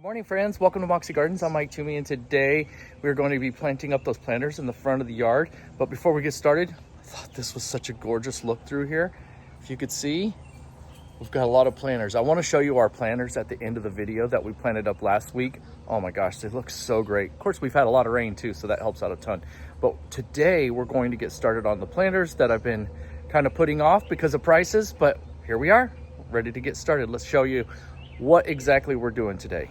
Morning friends, welcome to Moxie Gardens. I'm Mike Toomey and today we're going to be planting up those planters in the front of the yard. But before we get started, I thought this was such a gorgeous look through here. If you could see, we've got a lot of planters. I want to show you our planters at the end of the video that we planted up last week. Oh my gosh, they look so great. Of course, we've had a lot of rain too, so that helps out a ton. But today we're going to get started on the planters that I've been kind of putting off because of prices, but here we are, ready to get started. Let's show you what exactly we're doing today.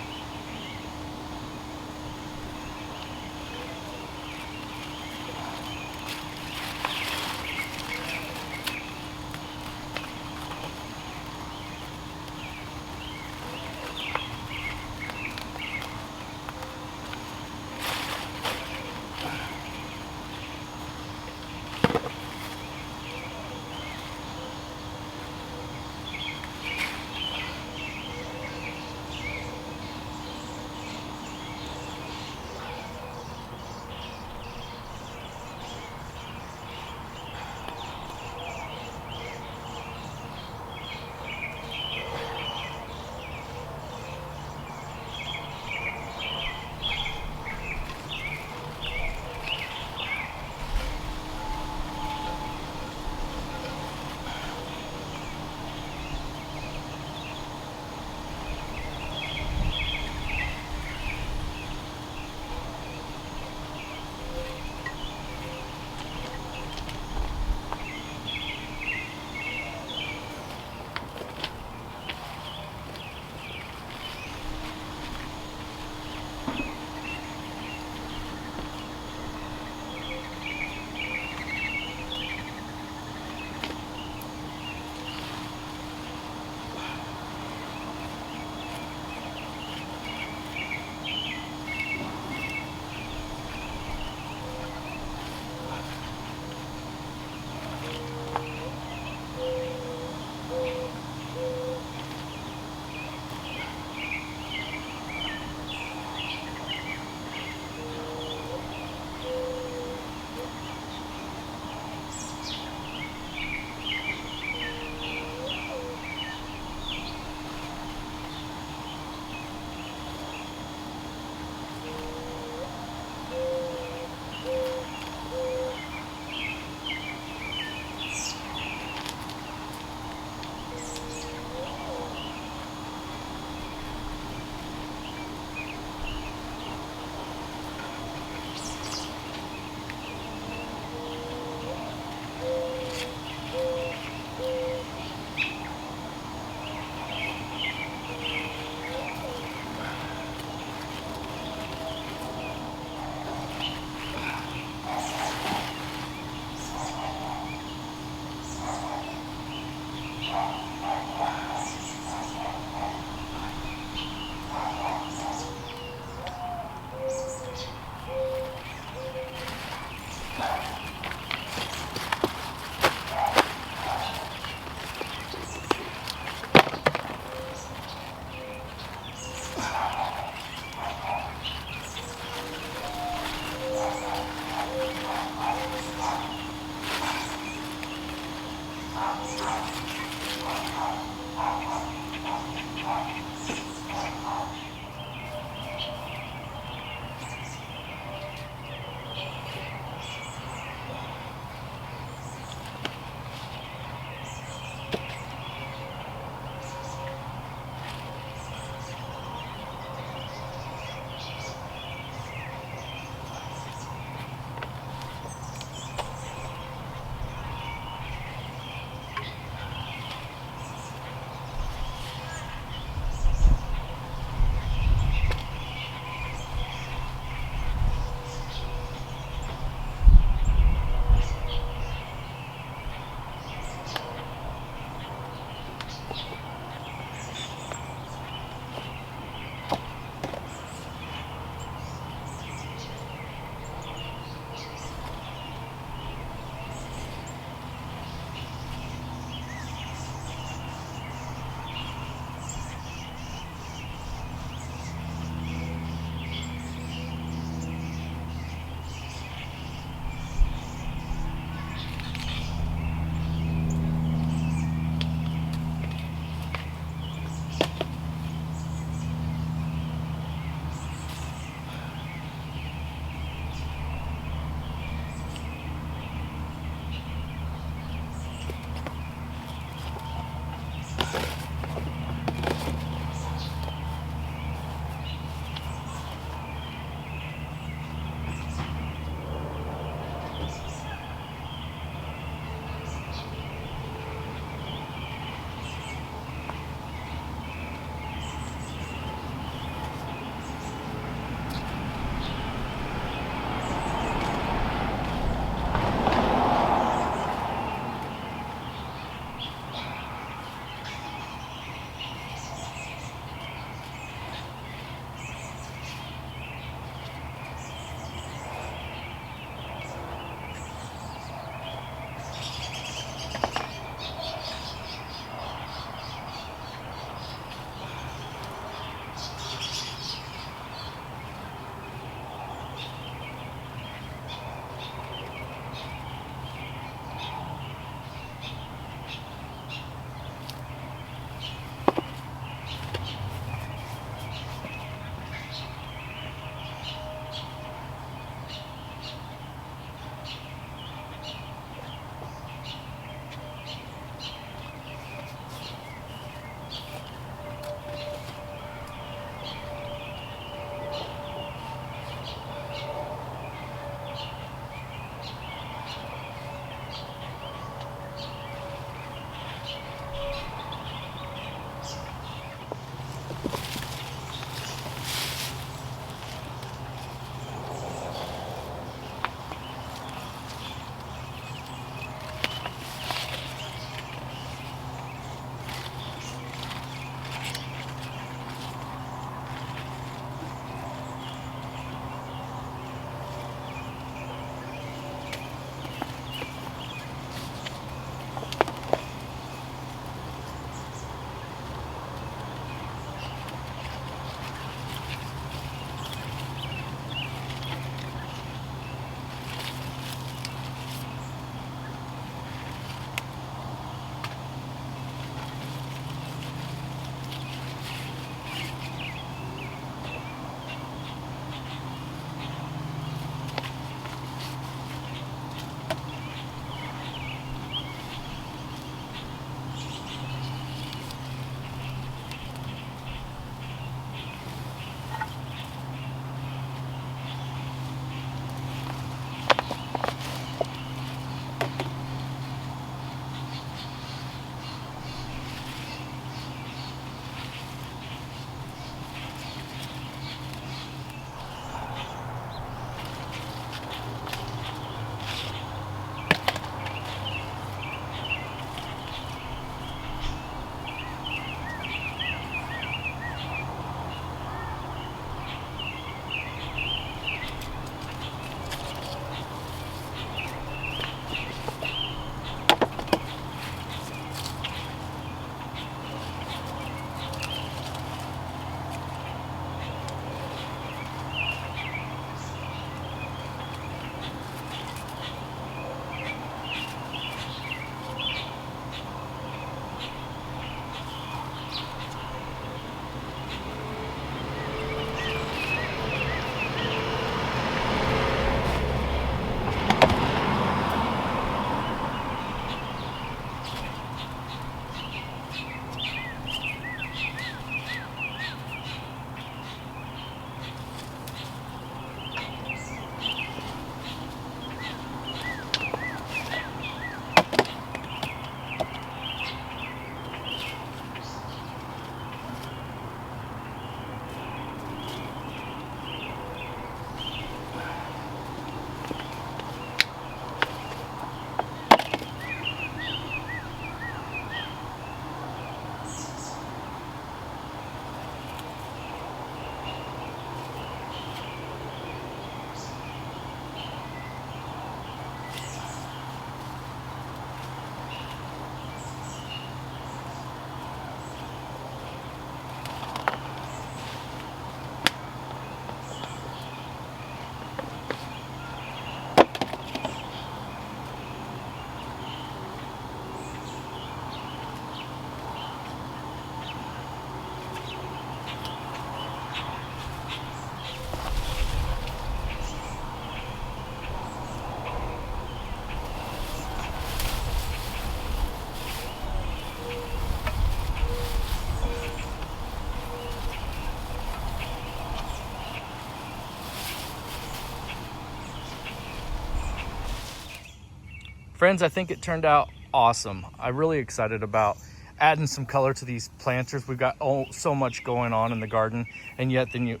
Friends, I think it turned out awesome. I'm really excited about adding some color to these planters. We've got so much going on in the garden, and yet then you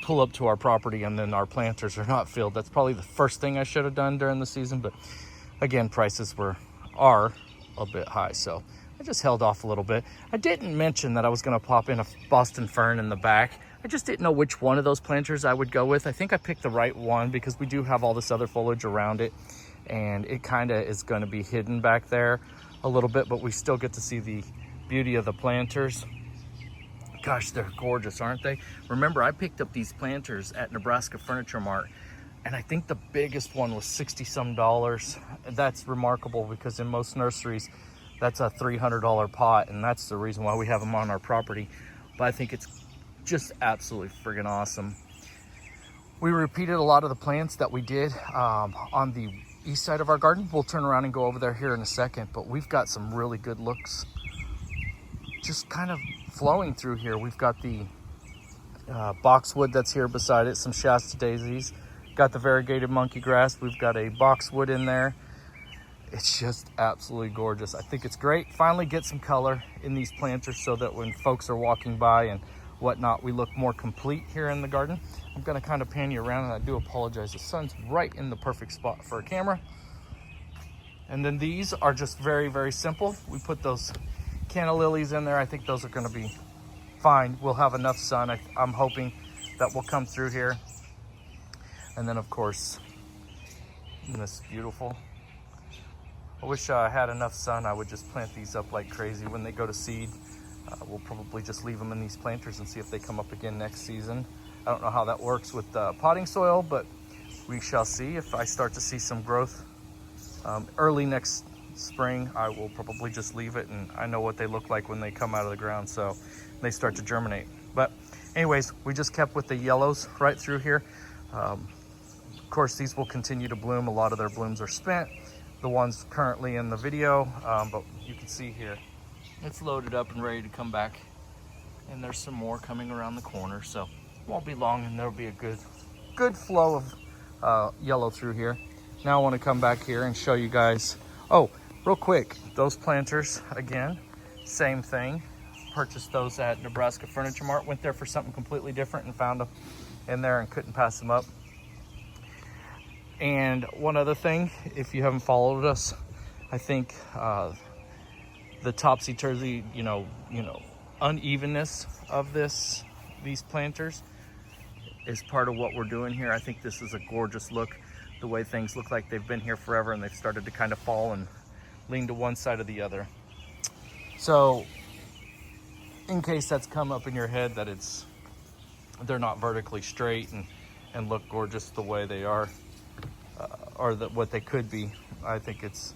pull up to our property and then our planters are not filled. That's probably the first thing I should have done during the season, but again, prices are a bit high, so I just held off a little bit. I didn't mention that I was going to pop in a Boston fern in the back. I just didn't know which one of those planters I would go with. I think I picked the right one because we do have all this other foliage around it, and it kind of is going to be hidden back there a little bit, but we still get to see the beauty of the planters. Gosh, they're gorgeous, aren't they? Remember, I picked up these planters at Nebraska Furniture Mart, and I think the biggest one was $60-some. That's remarkable because in most nurseries, that's a $300 pot, and that's the reason why we have them on our property. But I think it's just absolutely friggin' awesome. We repeated a lot of the plants that we did on the east side of our garden. We'll turn around and go over there here in a second, but we've got some really good looks just kind of flowing through here. We've got the boxwood that's here beside it, some Shasta daisies, got the variegated monkey grass, we've got a boxwood in there. It's just absolutely gorgeous. I think it's great. Finally get some color in these planters so that when folks are walking by and whatnot, we look more complete here in the garden. I'm gonna kind of pan you around, and I do apologize. The sun's right in the perfect spot for a camera. And then these are just very, very simple. We put those canna lilies in there. I think those are gonna be fine. We'll have enough sun. I'm hoping that will come through here. And then of course, isn't this beautiful? I wish I had enough sun. I would just plant these up like crazy when they go to seed. We'll probably just leave them in these planters and see if they come up again next season. I don't know how that works with potting soil, but we shall see. If I start to see some growth early next spring, I will probably just leave it, and I know what they look like when they come out of the ground, so they start to germinate. But anyways, we just kept with the yellows right through here. Of course, these will continue to bloom. A lot of their blooms are spent, the ones currently in the video, but you can see here it's loaded up and ready to come back, and there's some more coming around the corner, so it won't be long and there'll be a good flow of yellow through here. Now I want to come back here and show you guys, oh, real quick, those planters, again, same thing. Purchased those at Nebraska Furniture Mart. Went there for something completely different and found them in there and couldn't pass them up. And one other thing, if you haven't followed us, I think the topsy-turvy, unevenness of these planters is part of what we're doing here. I think this is a gorgeous look, the way things look like they've been here forever and they've started to kind of fall and lean to one side or the other. So in case that's come up in your head that they're not vertically straight and look gorgeous the way they are, or what they could be, I think it's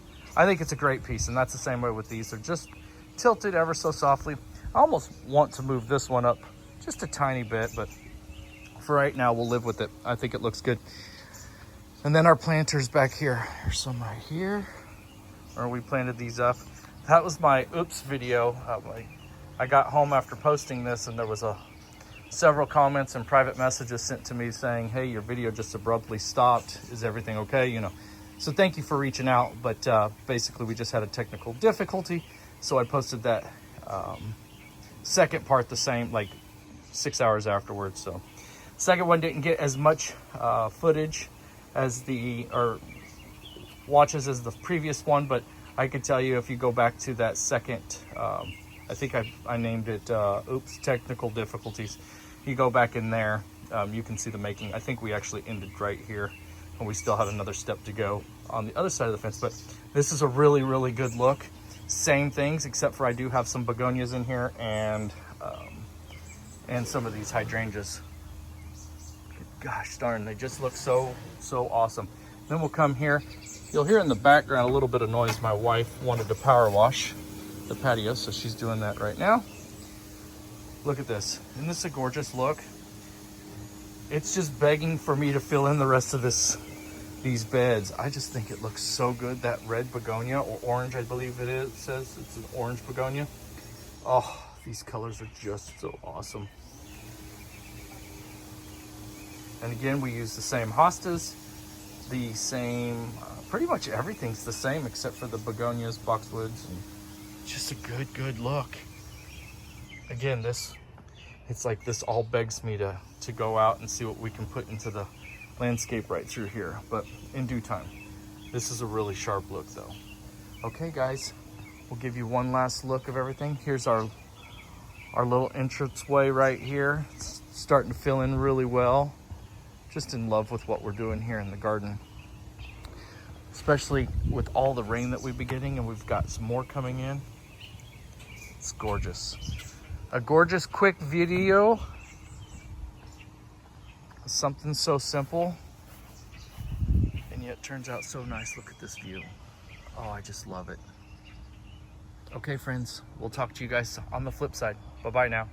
a great piece, and that's the same way with these. They're just tilted ever so softly. I almost want to move this one up just a tiny bit, but for right now, we'll live with it. I think it looks good. And then our planters back here. There's some right here, where we planted these up. That was my oops video. I got home after posting this, and there was several comments and private messages sent to me saying, hey, your video just abruptly stopped. Is everything okay? So thank you for reaching out, but basically we just had a technical difficulty. So I posted that second part the same, like 6 hours afterwards. So second one didn't get as much footage as or watches as the previous one, but I could tell you if you go back to that second, I think I named it oops, technical difficulties. You go back in there, you can see the making. I think we actually ended right here, and we still had another step to go on the other side of the fence, but this is a really, really good look. Same things, except for I do have some begonias in here and some of these hydrangeas. Gosh darn, they just look so awesome. Then we'll come here. You'll hear in the background a little bit of noise. My wife wanted to power wash the patio, so she's doing that right now. Look at this. Isn't this a gorgeous look? It's just begging for me to fill in the rest of these beds. I just think it looks so good. That red begonia, or orange, I believe it is. It says it's an orange begonia. Oh, these colors are just so awesome. And again, we use the same hostas, the same pretty much everything's the same except for the begonias, boxwoods, and just a good look. Again, it's like this all begs me to go out and see what we can put into the landscape right through here, but in due time. This is a really sharp look though. Okay guys, we'll give you one last look of everything. Here's our little entranceway right here. It's starting to fill in really well. Just in love with what we're doing here in the garden, especially with all the rain that we've been getting, and we've got some more coming in. It's gorgeous. A gorgeous quick video. Something so simple and yet turns out so nice. Look at this view. Oh, I just love it. Okay friends, we'll talk to you guys on the flip side. Bye-bye now.